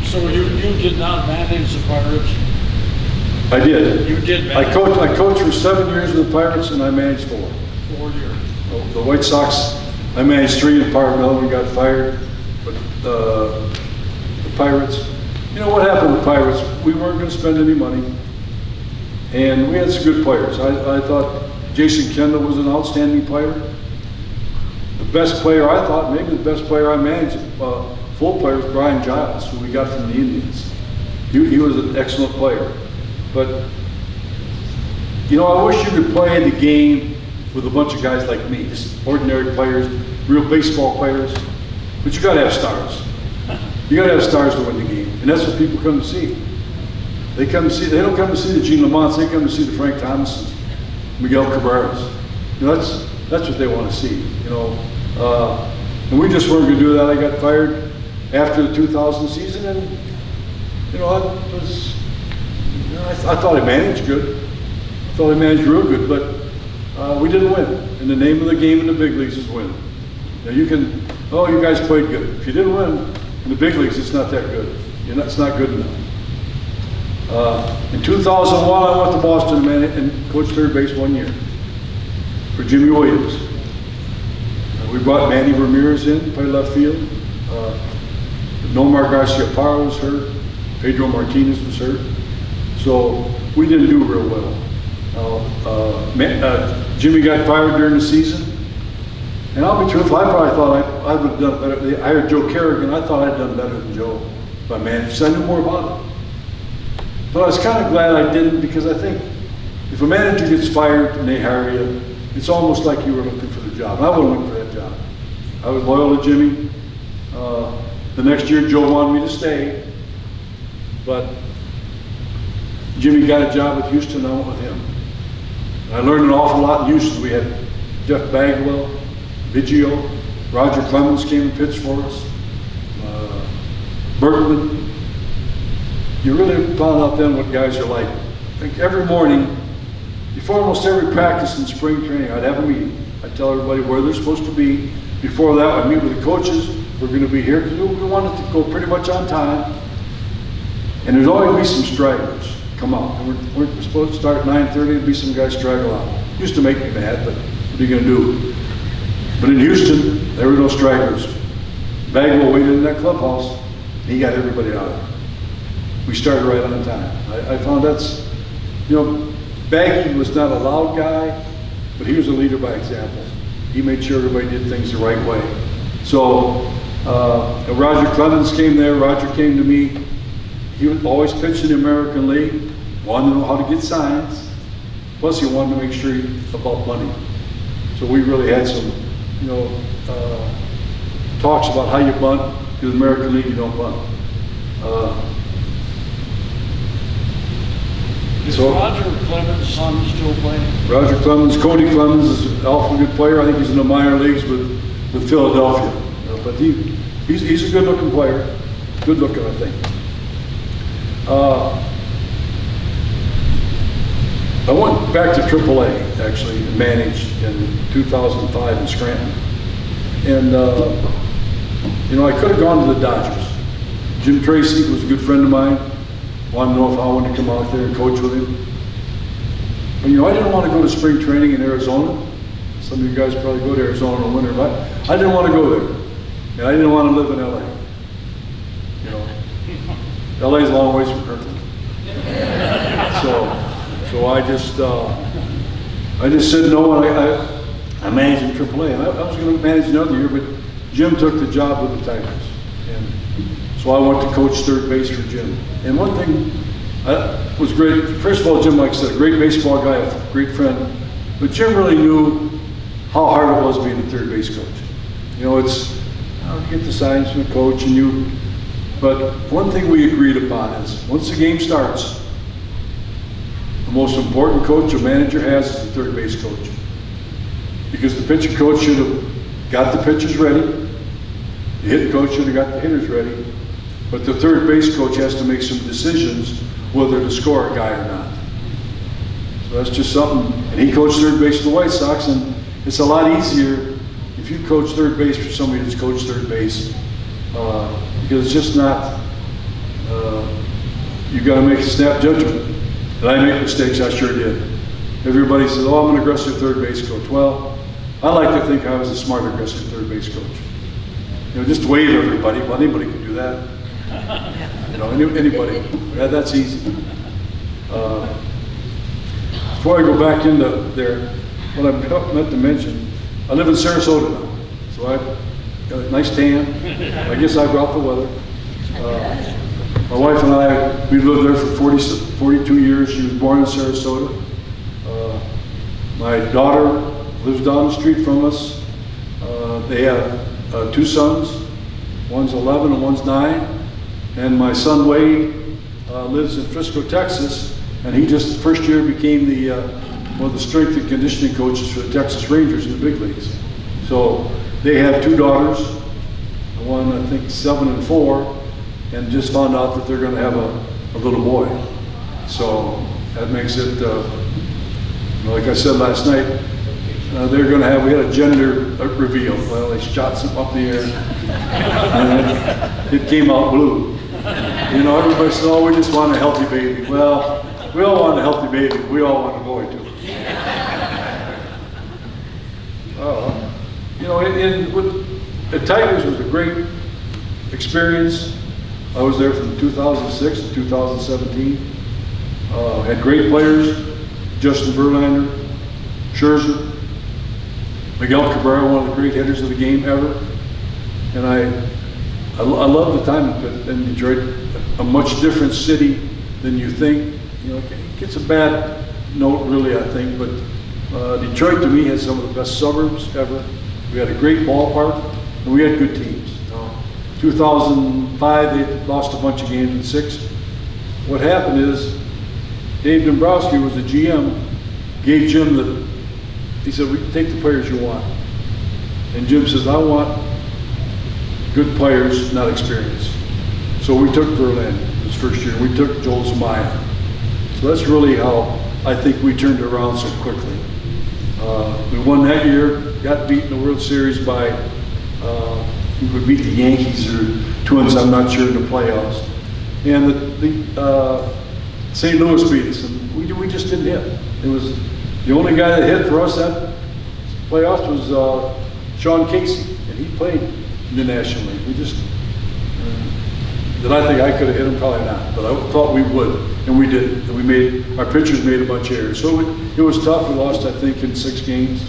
So you did not manage the Pirates? I did. You did I manage? I coached for 7 years with the Pirates, and I managed 4. 4 years. The White Sox, I managed 3 in Parkville. We got fired. But the Pirates, you know what happened with Pirates? We weren't going to spend any money, and we had some good players. I thought Jason Kendall was an outstanding player. The best player, I thought, maybe the best player I managed, full player, was Brian Giles, who we got from the Indians. He was an excellent player. But, you know, I wish you could play the game with a bunch of guys like me, just ordinary players, real baseball players. But you gotta have stars. You gotta have stars to win the game. And that's what people come to see. They don't come to see the Gene Lamonts, they come to see the Frank Thomases, Miguel Cabreras. You know, that's what they want to see, you know. And we just weren't going to do that. I got fired after the 2000 season, and you know, I thought I managed good. I thought I managed real good, but we didn't win. And the name of the game in the big leagues is win. Now you guys played good. If you didn't win in the big leagues, it's not that good. It's not good enough. In 2001, I went to Boston and coached third base 1 year for Jimmy Williams. We brought Manny Ramirez in, played left field. Nomar Garcia-Parra was hurt. Pedro Martinez was hurt. So we didn't do real well. Jimmy got fired during the season. And I'll be truthful, I probably thought I would have done better. They hired Joe Kerrigan. I thought I'd done better than Joe if I managed, because I knew more about it. But I was kind of glad I didn't, because I think if a manager gets fired and they hire you, it's almost like you were looking for the job. I wasn't looking for that job. I was loyal to Jimmy. The next year, Joe wanted me to stay, but Jimmy got a job with Houston, and I went with him. I learned an awful lot in Houston. We had Jeff Bagwell, Biggio, Roger Clemens came and pitched for us, Berkman. You really found out then what guys are like. I think every morning before almost every practice in spring training, I'd have a meeting. I'd tell everybody where they're supposed to be. Before that, I'd meet with the coaches. We're going to be here because we wanted to go pretty much on time. And there's always be some stragglers come out. And we're supposed to start at 9:30. There'd be some guys straggle out. Used to make me mad, but what are you going to do? But in Houston, there were no stragglers. Bagwell waited in that clubhouse. And he got everybody out of there. We started right on time. I found that's, Baggy was not a loud guy, but he was a leader by example. He made sure everybody did things the right way. So Roger Clemens came there. Roger came to me. He was always pitched in the American League, wanted to know how to get signs. Plus, he wanted to make sure about money. So we really had some, talks about how you bunt. Because the American League, you don't bunt. Is Roger Clemens' son still playing? Roger Clemens, Cody Clemens is an awful good player. I think he's in the minor leagues with Philadelphia. But he's a good-looking player. Good-looking, I think. I went back to AAA, actually, and managed in 2005 in Scranton. And, I could have gone to the Dodgers. Jim Tracy was a good friend of mine. Wanted to know if I wanted to come out there and coach with him. But, I didn't want to go to spring training in Arizona. Some of you guys probably go to Arizona in the winter, but I didn't want to go there. And I didn't want to live in LA. LA's a long ways from Kirkland. So I just said no, and I managed in AAA. And I was going to manage another year, but Jim took the job with the Tigers. And so I went to coach third base for Jim. And one thing was great. First of all, Jim, like I said, a great baseball guy, a great friend. But Jim really knew how hard it was being a third base coach. It's you get the signs from the coach and you. But one thing we agreed upon is once the game starts, the most important coach a manager has is the third base coach. Because the pitching coach should have got the pitchers ready. The hitting coach should have got the hitters ready. But the third base coach has to make some decisions whether to score a guy or not. So that's just something. And he coached third base for the White Sox, and it's a lot easier if you coach third base for somebody that's coached third base. Because it's just not, you've got to make a snap judgment. Did I make mistakes? I sure did. Everybody says, oh, I'm an aggressive third base coach. Well, I like to think I was a smart, aggressive third base coach. Just wave everybody. Well, anybody can do that. Anybody. That's easy. Before I go back into there, what I meant to mention, I live in Sarasota now. So I got a nice tan. I guess I brought the weather. My wife and I, we lived there for 42 years. She was born in Sarasota. My daughter lives down the street from us. They have 2 sons. One's 11 and one's 9. And my son Wade lives in Frisco, Texas. And he just first year became one of the strength and conditioning coaches for the Texas Rangers in the big leagues. So they have 2 daughters. One, I think, 7 and 4. And just found out that they're going to have a little boy. So that makes it, like I said last night, they're going to have, we had a gender reveal. Well, they shot some up the air, and it came out blue. Everybody said, oh, we just want a healthy baby. Well, we all want a healthy baby. We all want a boy, too. The Tigers was a great experience. I was there from 2006 to 2017. Had great players, Justin Verlander, Scherzer, Miguel Cabrera, one of the great hitters of the game ever. And I love the time in Detroit, a much different city than you think. It gets a bad note really, I think, but Detroit to me has some of the best suburbs ever. We had a great ballpark, and we had good teams. 2005, they lost a bunch of games in 6. What happened is, Dave Dombrowski was the GM, gave Jim he said, we can take the players you want. And Jim says, I want good players, not experience. So we took Verlander his first year. We took Joel Zumaya. So that's really how I think we turned it around so quickly. We won that year, got beat in the World Series by, we beat the Yankees or Twins, I'm not sure, in the playoffs. And the St. Louis beat us, and we just didn't hit. It was the only guy that hit for us that playoffs was Sean Casey, and he played in the National League. We just, did I think I could have hit him? Probably not, but I thought we would, and we didn't. And our pitchers made a bunch of errors. So it was tough. We lost, I think, in 6 games.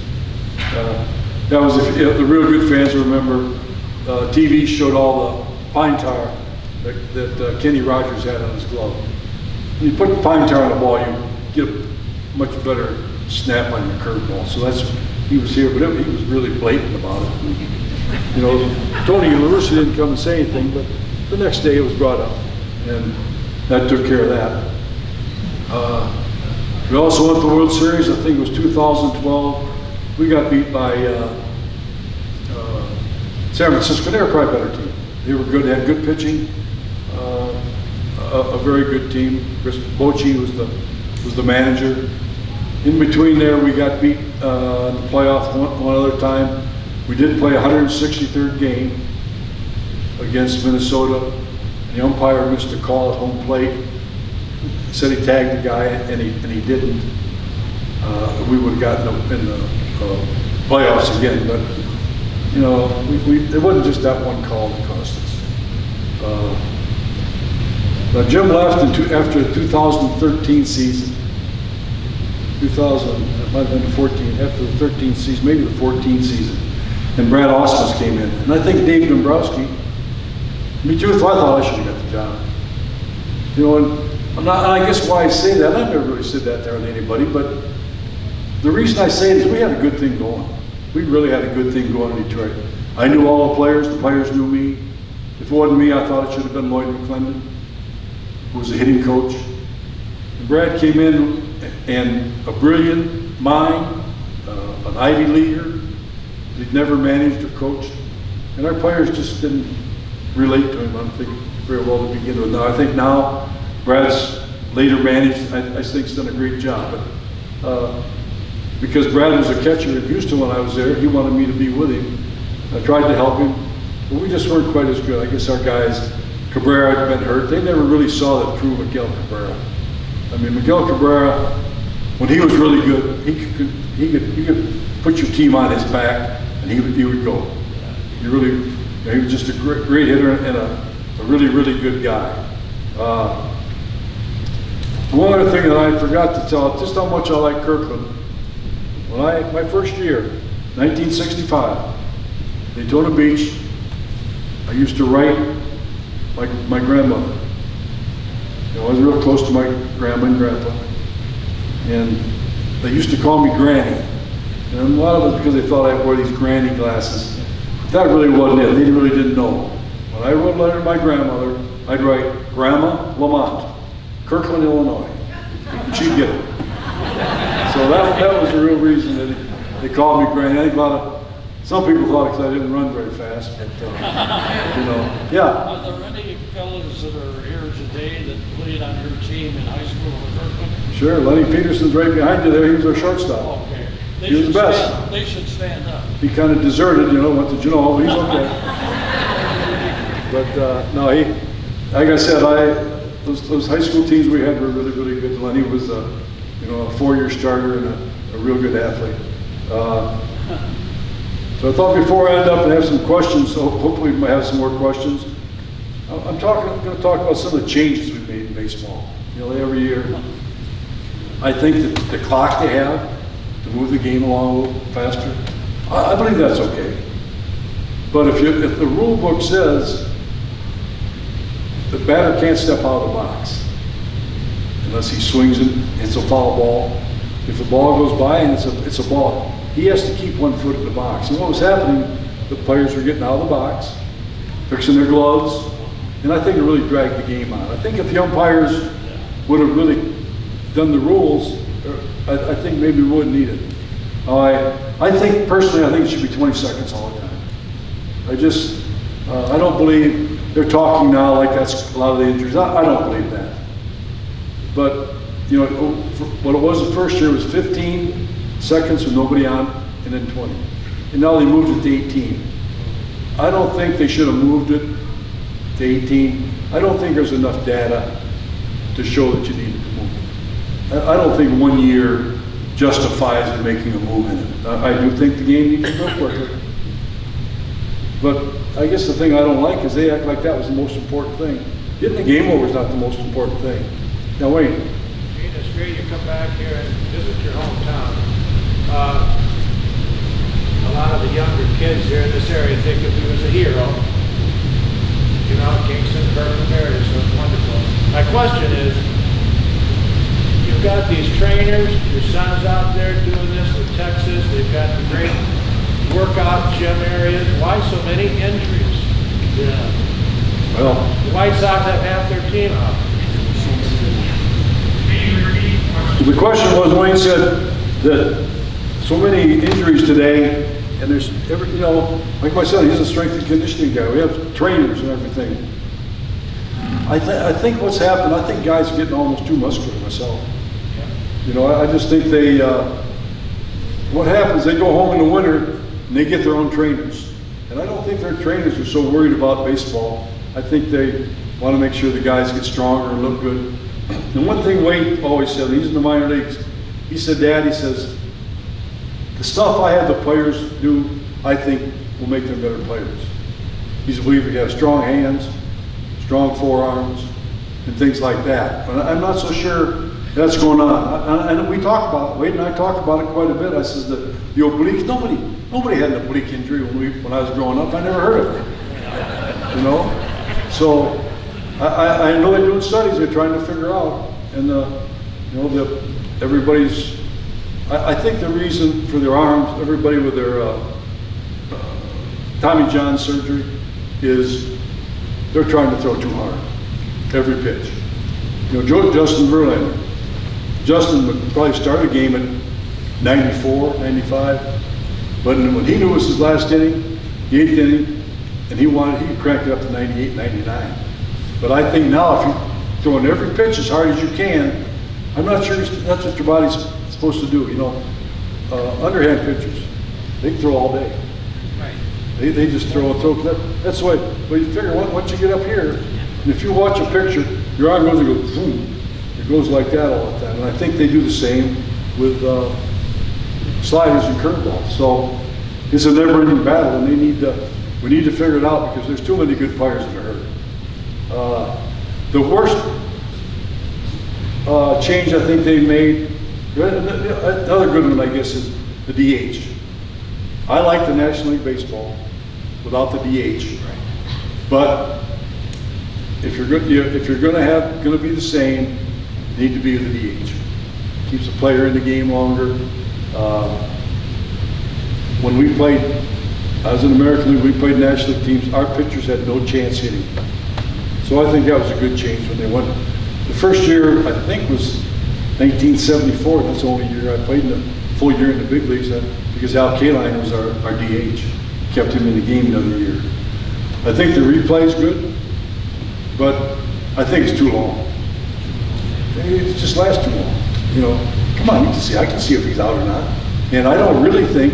That was, if the real good fans remember, TV showed all the pine tar that Kenny Rogers had on his glove. When you put the pine tar on the ball, you get a much better snap on your curveball. So he was here, but he was really blatant about it. You know, Tony LaRussa didn't come and say anything, but the next day it was brought up, and that took care of that. We also went to the World Series, I think it was 2012. We got beat by San Francisco. They were probably a better team. They were good, they had good pitching, a very good team. Chris Bochy was the manager. In between there, we got beat in the playoff one other time. We did play a 163rd game against Minnesota. The umpire missed a call at home plate. He said he tagged the guy, and he didn't. We would have gotten in the playoffs again, but you know, it wasn't just that one call that cost us. But Jim left after the 2013 season. 2000, it might have been the 14, after the 13th season, maybe the 14th season, and Brad Ausmus came in. And I think Dave Dombrowski, me too, I thought I should have got the job. You know, and I guess why I say that, I've never really said that there with anybody, but the reason I say it is we had a good thing going. We really had a good thing going in Detroit. I knew all the players knew me. If it wasn't me, I thought it should have been Lloyd McClendon, who was a hitting coach. And Brad came in, and a brilliant mind, an Ivy leaguer. He'd never managed or coached. And our players just didn't relate to him, I don't think, very well to begin with. Now, I think now, Brad's later managed, I think he's done a great job. But because Brad was a catcher in Houston when I was there, he wanted me to be with him. I tried to help him, but we just weren't quite as good. I guess our guys, Cabrera had been hurt. They never really saw the true Miguel Cabrera. I mean, Miguel Cabrera, when he was really good, he could put your team on his back, and he would go. He was just a great hitter and a really, really good guy. One other thing that I forgot to tell, just how much I like Kirkland. My first year, 1965, Daytona Beach, I used to write like my grandmother. You know, I was real close to my grandma and grandpa, and they used to call me Granny. And a lot of it because they thought I wore these granny glasses. That really wasn't it. They really didn't know. When I wrote a letter to my grandmother, I'd write, Grandma Lamont, Kirkland, Illinois. And she'd get it. So that was the real reason that they called me Granny. I think some people thought because I didn't run very fast, but you know, yeah. Are there any fellows that are here today that played on your team in high school or Kirkland? Sure, Lenny Peterson's right behind you there. He was our shortstop. Okay. He was the best. They should stand up. He kind of deserted, you know, went to Genoa, but he's okay. But no, like I said, those high school teams we had were really, really good. Lenny was a 4-year starter and a real good athlete. So I thought before I end up and have some questions, so hopefully we might have some more questions. I'm going to talk about some of the changes we've made in baseball. You know, every year. I think that the clock they have to move the game along a little faster, I believe that's okay. But if the rule book says the batter can't step out of the box unless he swings and hits a foul ball. If the ball goes by and it's a ball, he has to keep 1 foot in the box. And what was happening, the players were getting out of the box, fixing their gloves, and I think it really dragged the game on. I think if the umpires would have really done the rules, I think maybe we wouldn't need it. I think personally, I think it should be 20 seconds all the time. I don't believe they're talking now like that's a lot of the injuries. I don't believe that. But you know, what it was the first year was 15 seconds with nobody on, and then 20. And now they moved it to 18. I don't think they should have moved it to 18. I don't think there's enough data to show that you needed to move it. I don't think 1 year justifies in making a move in it. I do think the game needs to go quicker. But I guess the thing I don't like is they act like that was the most important thing. Getting the game over is not the most important thing. Now wait. Gene, it's great you come back here and visit your hometown. A lot of the younger kids here in this area think of you as a hero. You know, Kingston, Kirkland area, so it's wonderful. My question is, you've got these trainers, your son's out there doing this with Texas, they've got the great workout gym areas. Why so many injuries? Yeah. Well, The White Sox have half their team out. the question was, Wayne said that so many injuries today, and there's every, you know, like my son, he's a strength and conditioning guy. We have trainers and everything. I think what's happened, I think guys are getting almost too muscular myself. You know, I just think they, what happens, they go home in the winter and they get their own trainers. And I don't think their trainers are so worried about baseball. I think they want to make sure the guys get stronger and look good. And one thing Wade always said, he's in the minor leagues, he said, Dad, he says, the stuff I have the players do, I think will make them better players. He's a believer, you have strong hands, strong forearms, and things like that. But I'm not so sure that's going on. And we talk about it, Wade and I talked about it quite a bit. I says that the obliques, nobody had an oblique injury when I was growing up. I never heard of it, you know? So I know they're doing studies, they're trying to figure out, and you know, everybody's, I think the reason for their arms, everybody with their Tommy John surgery, is they're trying to throw too hard, every pitch. You know, Justin Verlander, Justin would probably start a game at 94, 95, but when he knew it was his last inning, the 8th inning, and he cranked it up to 98, 99. But I think now if you're throwing every pitch as hard as you can, I'm not sure that's what your body's supposed to do. You know, underhand pitchers, they can throw all day. Right. They just throw and throw. That's why, well, you figure once you get up here, and if you watch a picture, your arm goes and goes boom. It goes like that all the time. And I think they do the same with sliders and curveballs. So it's a never-ending battle, and we need to figure it out because there's too many good players that are hurt. The worst change I think they made, another good one I guess, is the DH. I like the National League Baseball without the DH, but if you're going to be the same, you need to be with the DH. Keeps the player in the game longer. When we played, I was in American League, we played National League teams, our pitchers had no chance hitting. So I think that was a good change when they went. The first year, I think, was 1974. That's the only year I played in the full year in the big leagues because Al Kaline was our DH. Kept him in the game another year. I think the replay is good, but I think it's too long. It just lasts too long. You know, come on, you can see. I can see if he's out or not. And I don't really think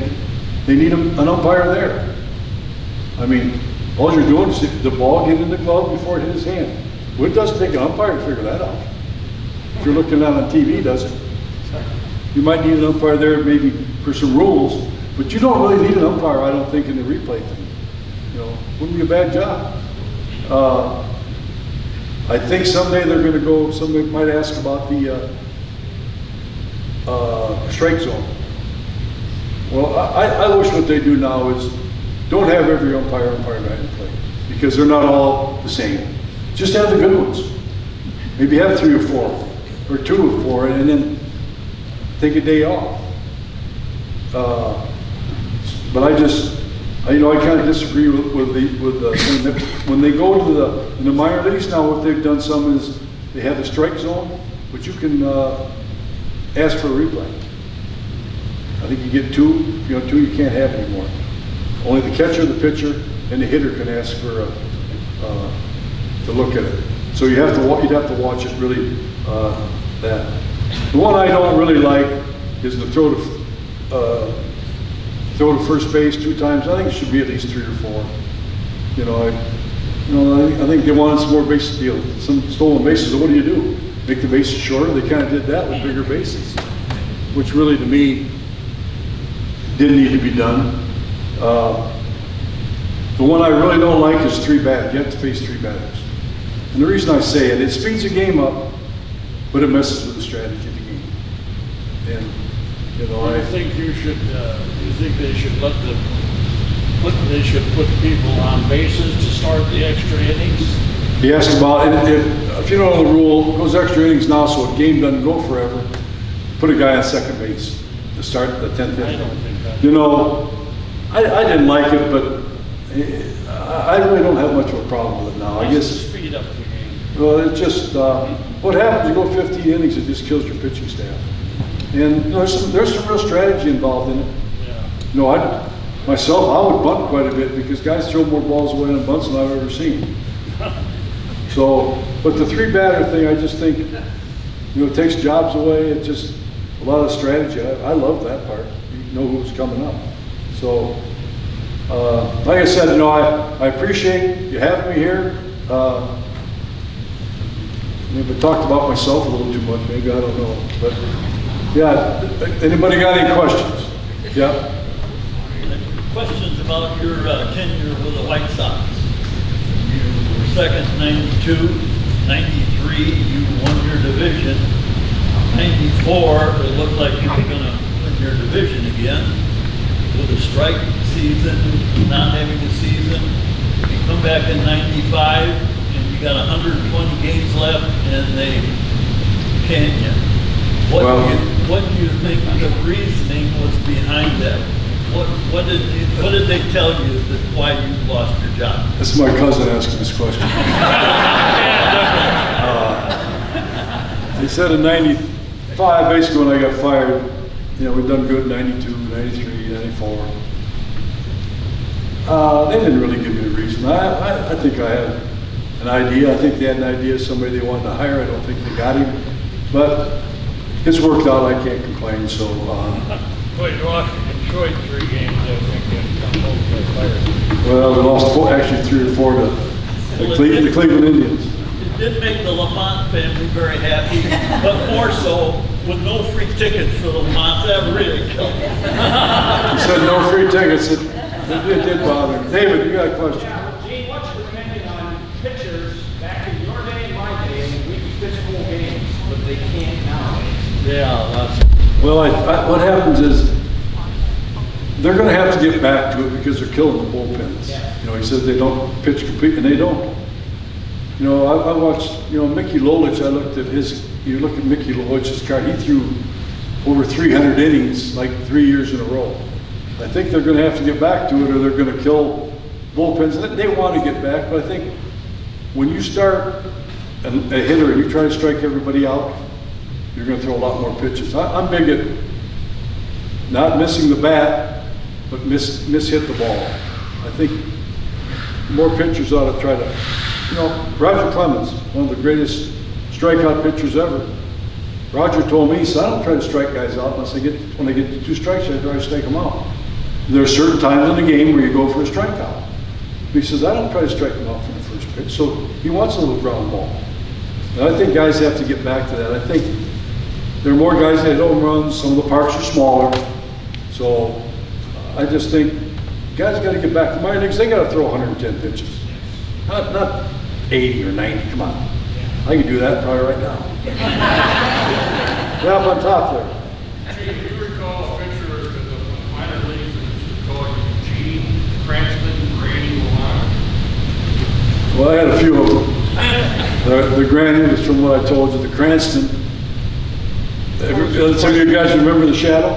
they need an umpire there. I mean, all you're doing is the ball get in the glove before it hit his hand. Well, it doesn't take an umpire to figure that out. If you're looking at it on TV, does it? You might need an umpire there maybe for some rules, but you don't really need an umpire, I don't think, in the replay thing. You know, wouldn't be a bad job. I think someday they're going to go, somebody might ask about the strike zone. Well, I wish what they do now is don't have every umpire night in play because they're not all the same. Just have the good ones. Maybe have 3 or 4 or 2 or 4 and then take a day off. But I kind of disagree with when they go to the minor leagues now. What they've done some is they have a strike zone, but you can ask for a replay. I think you get 2. If you have 2, you can't have anymore. Only the catcher, the pitcher, and the hitter can ask for to look at it. So you'd have to watch it really that. The one I don't really like is the throw to first base 2 times. I think it should be at least 3 or 4. I think they wanted some more base steal, some stolen bases. So what do? Make the bases shorter? They kind of did that with bigger bases, which really, to me, didn't need to be done. The one I really don't like is 3 batters. You have to face 3 batters. And the reason I say it speeds the game up, but it messes with the strategy of the game. And, I think you think they should they should put people on bases to start the extra innings? He asked about, if you don't know the rule, it goes extra innings now, so a game doesn't go forever. Put a guy on second base to start the 10th inning. I don't think that. I didn't like it, but I really don't have much of a problem with it now. I guess. Speed up the game. Well, it's just, what happens, you go 15 innings, it just kills your pitching staff. And there's some real strategy involved in it. Yeah. Myself, I would bunt quite a bit because guys throw more balls away on bunts than I've ever seen. So, but the 3 batter thing, I just think, it takes jobs away. It's just a lot of strategy. I love that part. You know who's coming up. So, like I said, I appreciate you having me here. Maybe I talked about myself a little too much, maybe, I don't know. But yeah, anybody got any questions? Yeah. Questions about your tenure with the White Sox. You were second in 92, 93, you won your division. 94, it looked like you were going to win your division again. With a strike season, not having a season. You come back in 95, and you got 120 games left, and they can you. What do you think the reasoning was behind that? What did they tell you that why you lost your job? That's my cousin asking this question. He said in 95, basically when I got fired, we'd done good in 92, 93, 94. They didn't really give me a reason. I think I had an idea. I think they had an idea of somebody they wanted to hire. I don't think they got him. But it's worked out. I can't complain. So. Wait, Detroit 3 games, I think, and both got fired. Well, we lost 3 or 4 to the Cleveland Indians. It did make the Lamont family very happy, but more so with no free tickets for the Lamont. That really killed me. You said no free tickets. It did bother me. David, you got a question? Yeah, Gene, what's your opinion on pitchers back in your day and my day, and we could pitch full games, but they can't nowadays? Yeah, that's. Well, what happens is they're going to have to get back to it because they're killing the bullpens. Yeah. He says they don't pitch complete, and they don't. I watched, Mickey Lolich. I looked at you look at Mickey Lolich's card. He threw over 300 innings like 3 years in a row. I think they're going to have to get back to it, or they're going to kill bullpens. They want to get back, but I think when you start a hitter and you try to strike everybody out, you're going to throw a lot more pitches. I'm big at not missing the bat, but hit the ball. I think more pitchers ought to try to, Roger Clemens, one of the greatest strikeout pitchers ever. Roger told me, he said, I don't try to strike guys out unless when they get to 2 strikes, I try to strike them out. There are certain times in the game where you go for a strikeout. He says, I don't try to strike them out for the first pitch. So he wants a little ground ball. And I think guys have to get back to that. I think there are more guys that hit home runs. Some of the parks are smaller. So I just think guys got to get back to minor leagues. They got to throw 110 pitches. Not 80 or 90. Come on. I can do that probably right now. Yeah, up on top there. Gene, do you recall a pitcher in the minor leagues that used to call you Gene, Cranston, Randy, Lamont? Well, I had a few of them. The Granny was from what I told you. The Cranston. Some of you guys remember the Shadow?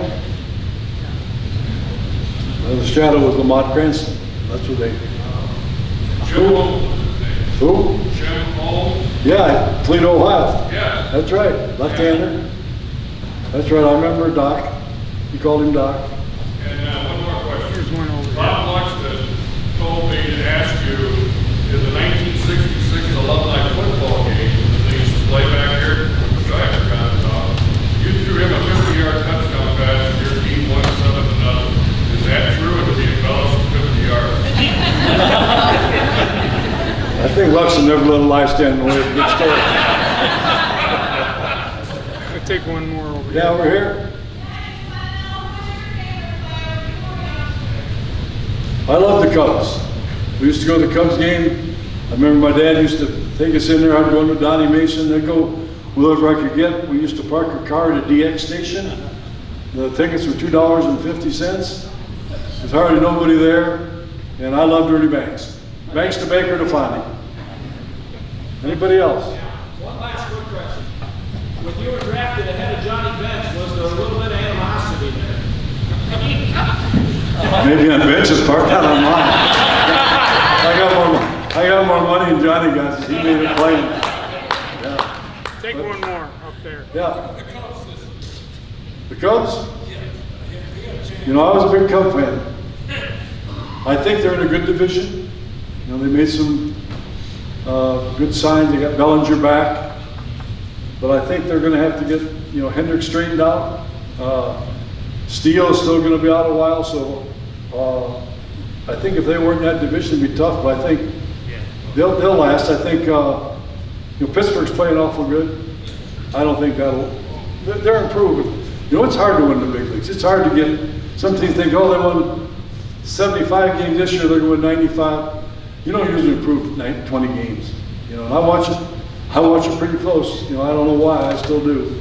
The Shadow was Lamont Cranston. That's what they. Jim Holmes. Who? Jim Holmes. Yeah, Toledo, Ohio. Yeah. That's right. Left-hander. That's right. I remember Doc. You called him Doc. And one more question. Here's one over Bob Luxton told me to ask you, in the 1966 alumni football game that they used to play back here, which I forgot about, think Luxon never let a lie stand in the way of a good story. I'll take one more over here. Yeah, over here. I love the Cubs. We used to go to the Cubs game. I remember my dad used to take us in there. I'd go into Donnie Mason. I'd go wherever I could get. We used to park a car at a DX station. The tickets were $2.50. There's hardly nobody there. And I loved Ernie Banks. Banks to Baker to Fonnie. Anybody else? One last quick question. When you were drafted ahead of Johnny Bench, was there a little bit of animosity there? Maybe on Bench's part, not on mine. I got more money than Johnny got, so he made it plain. Yeah. Take one more up there. Yeah. The Cubs? You know, I was a big Cub fan. I think they're in a good division. You know, they made some good signs. They got Bellinger back. But I think they're going to have to get, you know, Hendricks straightened out. Steele is still going to be out a while, so I think if they weren't in that division, it'd be tough. But I think they'll last. I think you know, Pittsburgh's playing awful good. I don't think they're improving. You know, it's hard to win the big leagues. It's hard to get. Some teams think, oh, they won 75 games this year, they're going to win 95. You don't usually improve 20 games. You know, and I watch it pretty close. You know, I don't know why, I still do.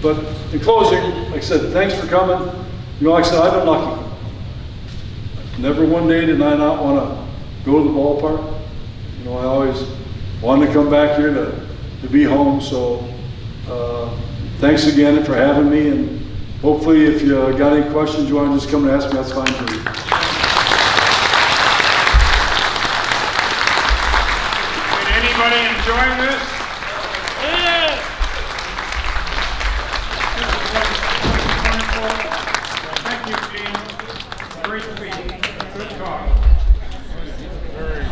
But in closing, like I said, thanks for coming. You know, like I said, I've been lucky. Never one day did I not want to go to the ballpark. You know, I always wanted to come back here to be home. So thanks again for having me. And hopefully if you got any questions you want to just come and ask me, that's fine too. Did anybody enjoy this? Thank you, Gene. Great speech. Good talk. Very